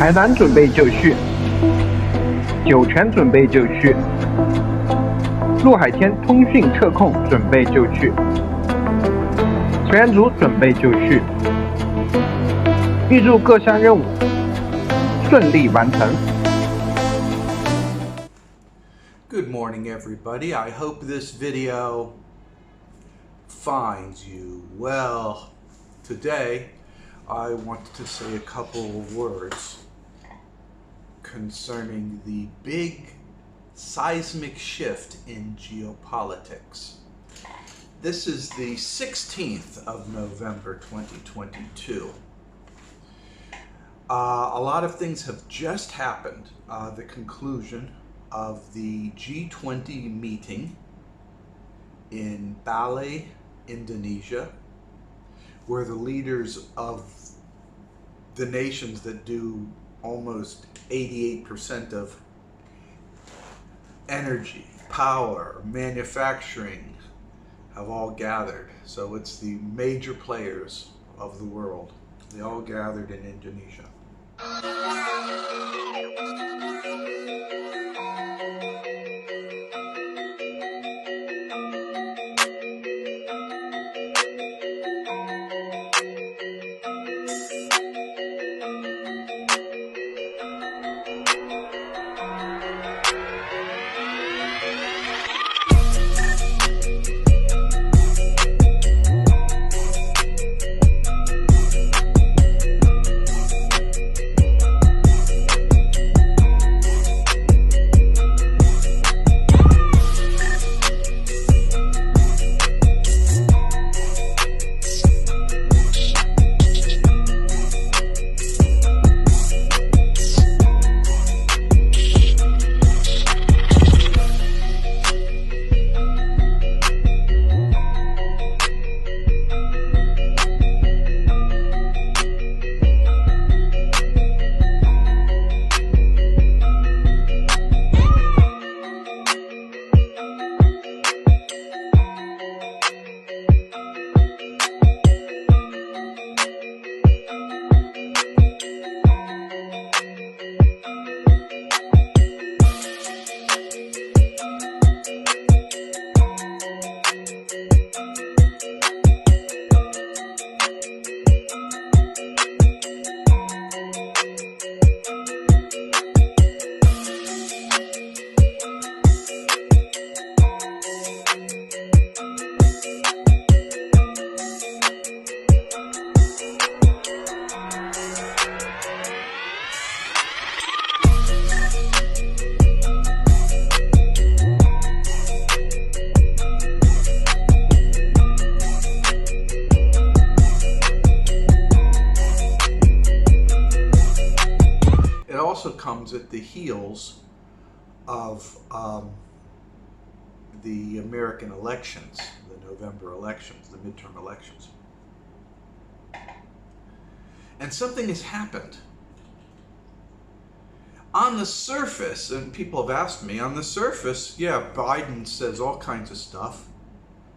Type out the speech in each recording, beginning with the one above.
海南准备就绪，酒泉准备就绪，陆海天通讯测控准备就绪，水源组准备就绪，预祝各项任务顺利完成。Good morning, everybody. I hope this video finds you well. Today, I want to say a couple of words concerning the big seismic shift in geopolitics. This is the 16th of November 2022. A lot of things have just happened. The conclusion of the G20 meeting in Bali, Indonesia, where the leaders of the nations that do almost 88% of energy, power, manufacturing have all gathered. So it's the major players of the world. They all gathered in Indonesia. Also comes at the heels of the American elections, the November elections, the midterm elections. And something has happened. On the surface, and people have asked me, on the surface, yeah, Biden says all kinds of stuff.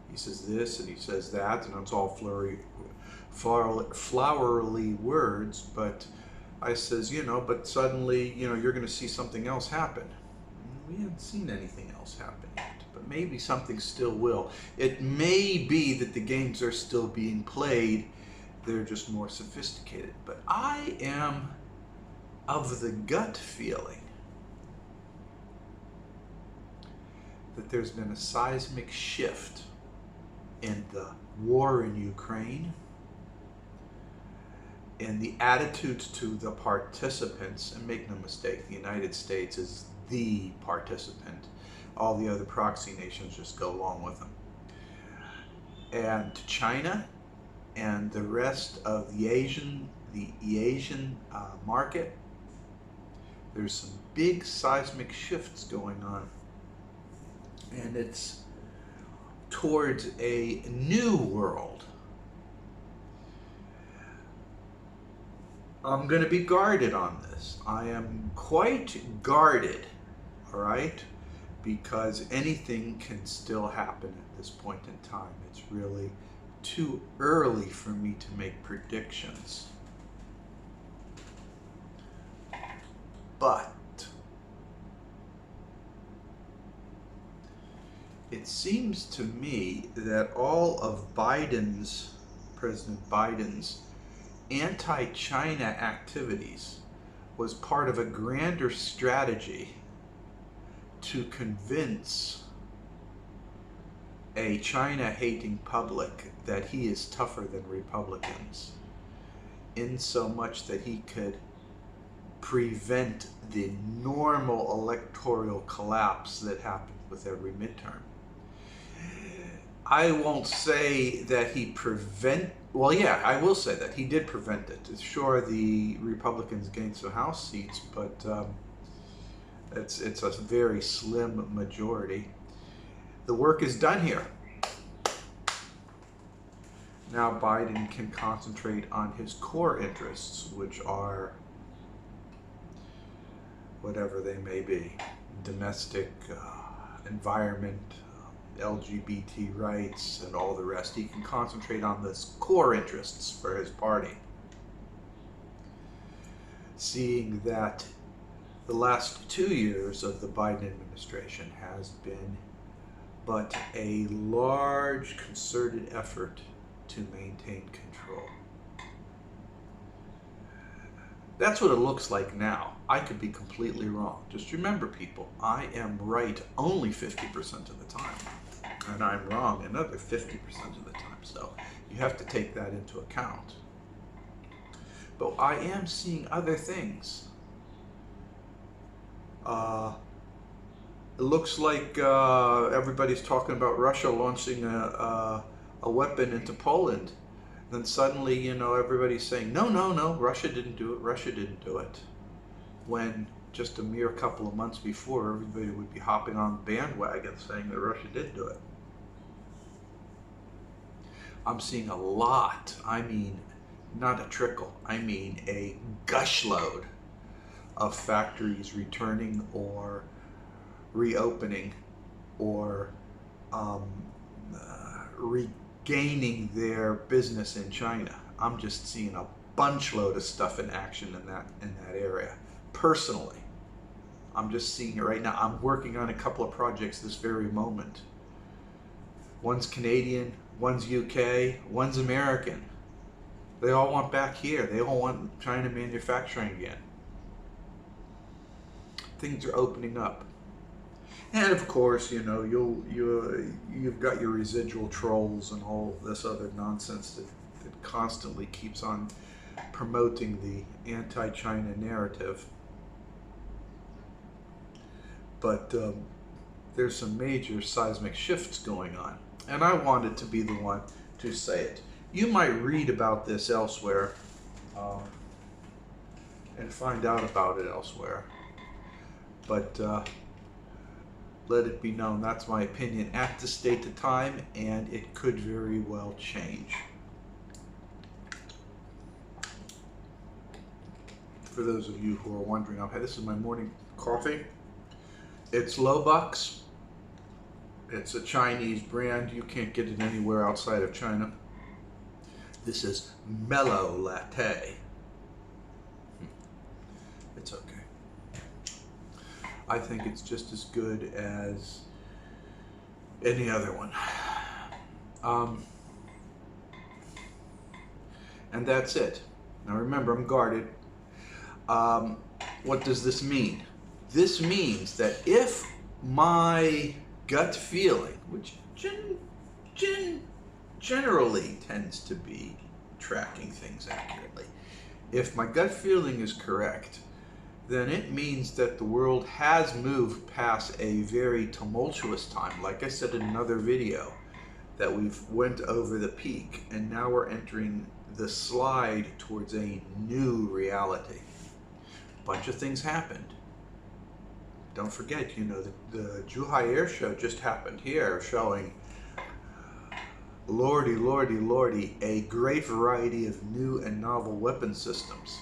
He says this and he says that, and it's all flowery words, but I says, but suddenly, you're going to see something else happen. We haven't seen anything else happen yet, but maybe something still will. It may be that the games are still being played. They're just more sophisticated. But I am of the gut feeling that there's been a seismic shift in the war in Ukraine, and the attitudes to the participants, and make no mistake, the United States is the participant. All the other proxy nations just go along with them. And to China and the rest of the Asian market, there's some big seismic shifts going on. And it's towards a new world. I'm going to be guarded on this. I am quite guarded, all right? Because anything can still happen at this point in time. It's really too early for me to make predictions. it seems to me that all of President Biden's anti-China activities was part of a grander strategy to convince a China-hating public that he is tougher than Republicans, in so much that he could prevent the normal electoral collapse that happened with every midterm. I won't say that he well, yeah, I will say that he did prevent it. Sure, the Republicans gained some House seats, but it's a very slim majority. The work is done here. Now Biden can concentrate on his core interests, which are whatever they may be: domestic, environment, LGBT rights, and all the rest. He can concentrate on those core interests for his party. Seeing that the last 2 years of the Biden administration has been but a large concerted effort to maintain control. That's what it looks like now. I could be completely wrong. Just remember, people, I am right only 50% of the time, and I'm wrong another 50% of the time. So you have to take that into account. But I am seeing other things. It looks like everybody's talking about Russia launching a weapon into Poland. Then suddenly, you know, everybody's saying, no, Russia didn't do it, Russia didn't do it. When just a mere couple of months before, everybody would be hopping on the bandwagon saying that Russia did do it. I'm seeing a lot, I mean, not a trickle, I mean a gush load of factories returning or reopening or regaining their business in China. I'm just seeing a bunch load of stuff in action in that area. Personally, I'm just seeing it right now. I'm working on a couple of projects this very moment. One's Canadian, one's UK, one's American. They all want back here. They all want China manufacturing again. Things are opening up. And of course, you know, you've got your residual trolls and all this other nonsense that constantly keeps on promoting the anti-China narrative. But there's some major seismic shifts going on. And I wanted to be the one to say it. You might read about this elsewhere and find out about it elsewhere. But let it be known, that's my opinion at this date of time, and it could very well change. For those of you who are wondering, okay, this is my morning coffee. It's Lobucks. It's a Chinese brand. You can't get it anywhere outside of China. This is Mellow Latte. It's okay. I think it's just as good as any other one. And that's it. Now remember, I'm guarded. What does this mean? This means that if my gut feeling, which generally tends to be tracking things accurately, if my gut feeling is correct, then it means that the world has moved past a very tumultuous time. Like I said in another video, that we've went over the peak, and now we're entering the slide towards a new reality. A bunch of things happened. Don't forget, you know, the Zhuhai Air Show just happened here, showing, lordy, lordy, lordy, a great variety of new and novel weapon systems.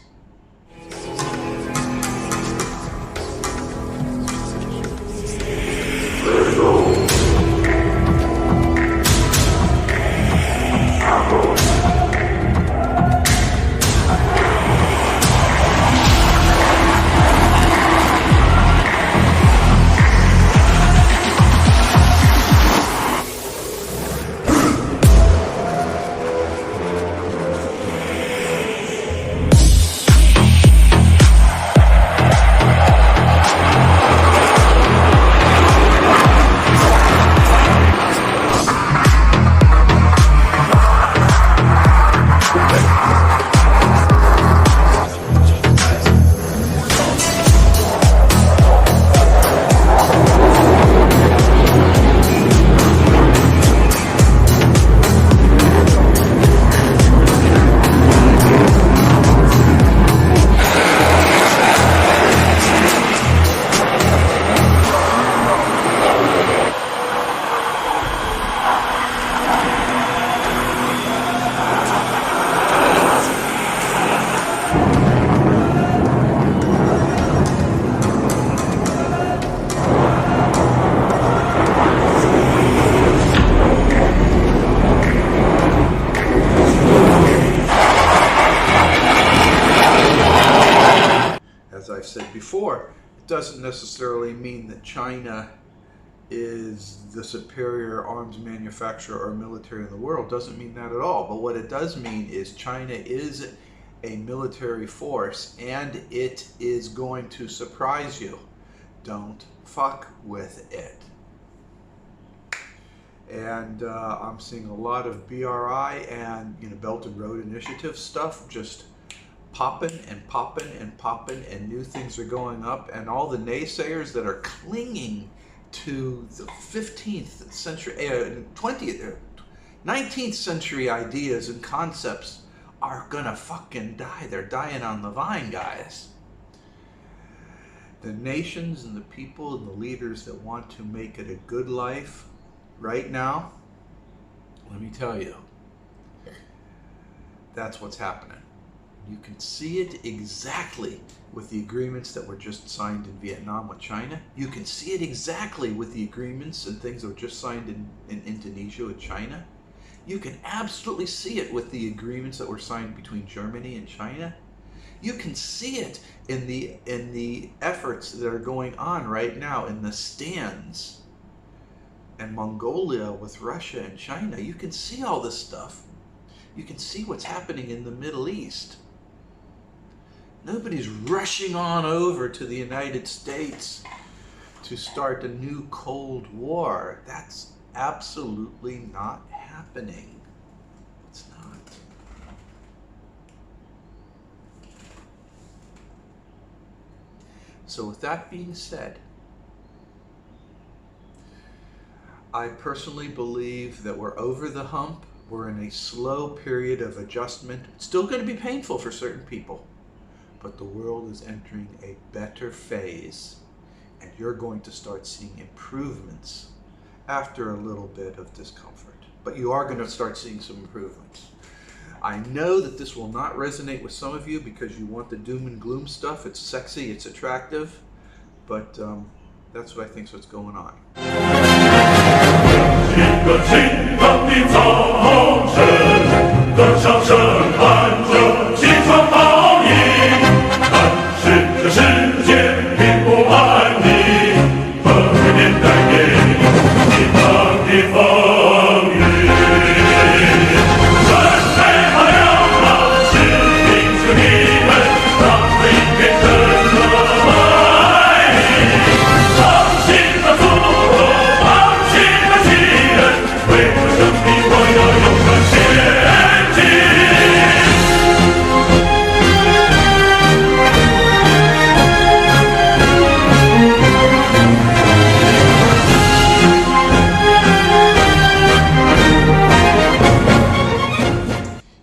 I've said before, it doesn't necessarily mean that China is the superior arms manufacturer or military in the world. Doesn't mean that at all. But what it does mean is China is a military force, and it is going to surprise you. Don't fuck with it. And I'm seeing a lot of BRI and Belt and Road Initiative stuff just popping and popping and popping, and new things are going up, and all the naysayers that are clinging to the 15th century, 20th, 19th century ideas and concepts are gonna fucking die. They're dying on the vine, guys. The nations and the people and the leaders that want to make it a good life right now, let me tell you, that's what's happening. You can see it exactly with the agreements that were just signed in Vietnam with China. You can see it exactly with the agreements and things that were just signed in Indonesia with China. You can absolutely see it with the agreements that were signed between Germany and China. You can see it in the efforts that are going on right now in the stands and Mongolia with Russia and China. You can see all this stuff. You can see what's happening in the Middle East. Nobody's rushing on over to the United States to start a new Cold War. That's absolutely not happening. It's not. So with that being said, I personally believe that we're over the hump. We're in a slow period of adjustment. It's still going to be painful for certain people, but the world is entering a better phase, and you're going to start seeing improvements after a little bit of discomfort. But you are going to start seeing some improvements. I know that this will not resonate with some of you because you want the doom and gloom stuff. It's sexy, it's attractive, but that's what I think is what's going on. 一个晴朗的早晨，歌声声喊着起床号音，但是这世界并不安宁，何会年代给你当的风雨？准备好了吗，士兵兄弟们，当飞变成了来临，放心的祖国，放心的亲人，为了胜利我要勇敢前进。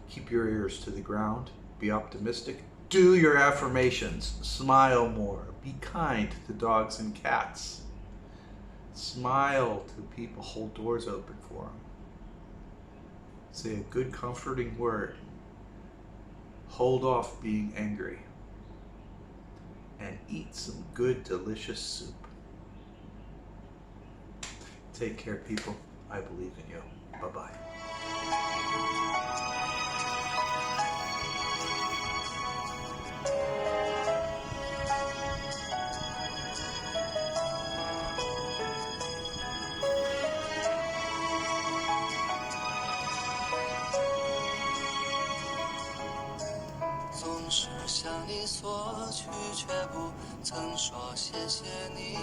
Keep your ears to the ground, be optimistic, do your affirmations, smile more, be kind to dogs and cats, smile to people, hold doors open for them, say a good comforting word, hold off being angry, and eat some good delicious soup. Take care, people. I believe in you. Bye-bye.总是向你索取，却不曾说谢谢你。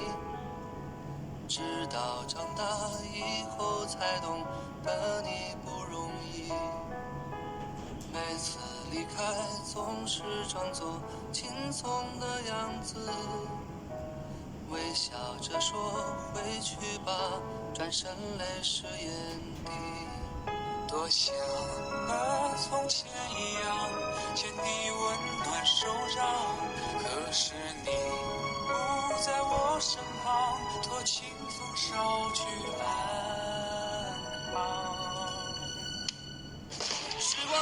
直到长大以后才懂得你不容易。每次离开总是装作轻松的样子，微笑着说回去吧，转身泪湿眼底。多想和从前一样，牵你温暖手掌，可是你不在我身旁，托清风捎去安康。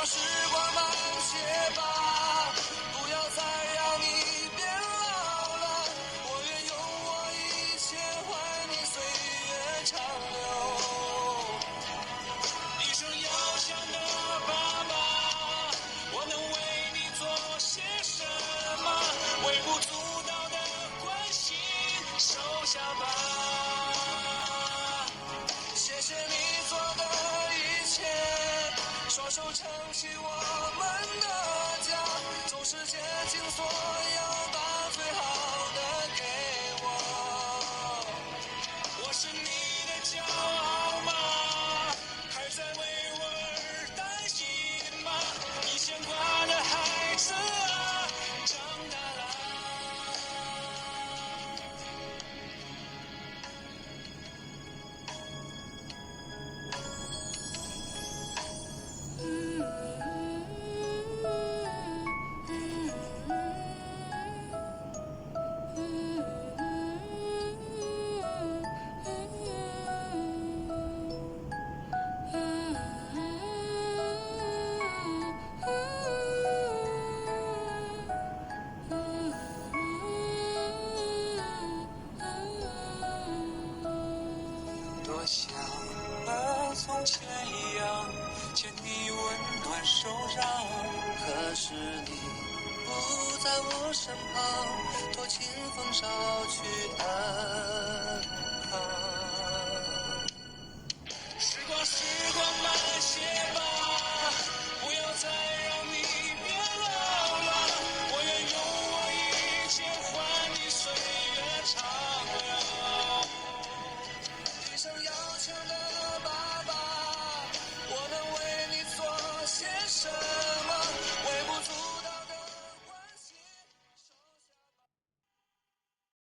时光慢些吧，不要再让你变老了，我愿用我一切换你岁月长流。一生要强的爸爸，我能为你做些什么？微不足道下吧。谢谢你做的一切，双手撑起我们的家，总是竭尽所有把最好的给我。我是你的骄傲吗？还在为我而担心吗？你牵挂的孩子啊，长大了。多想和从前一样牵你温暖手掌，可是你不在我身旁，多情风捎去安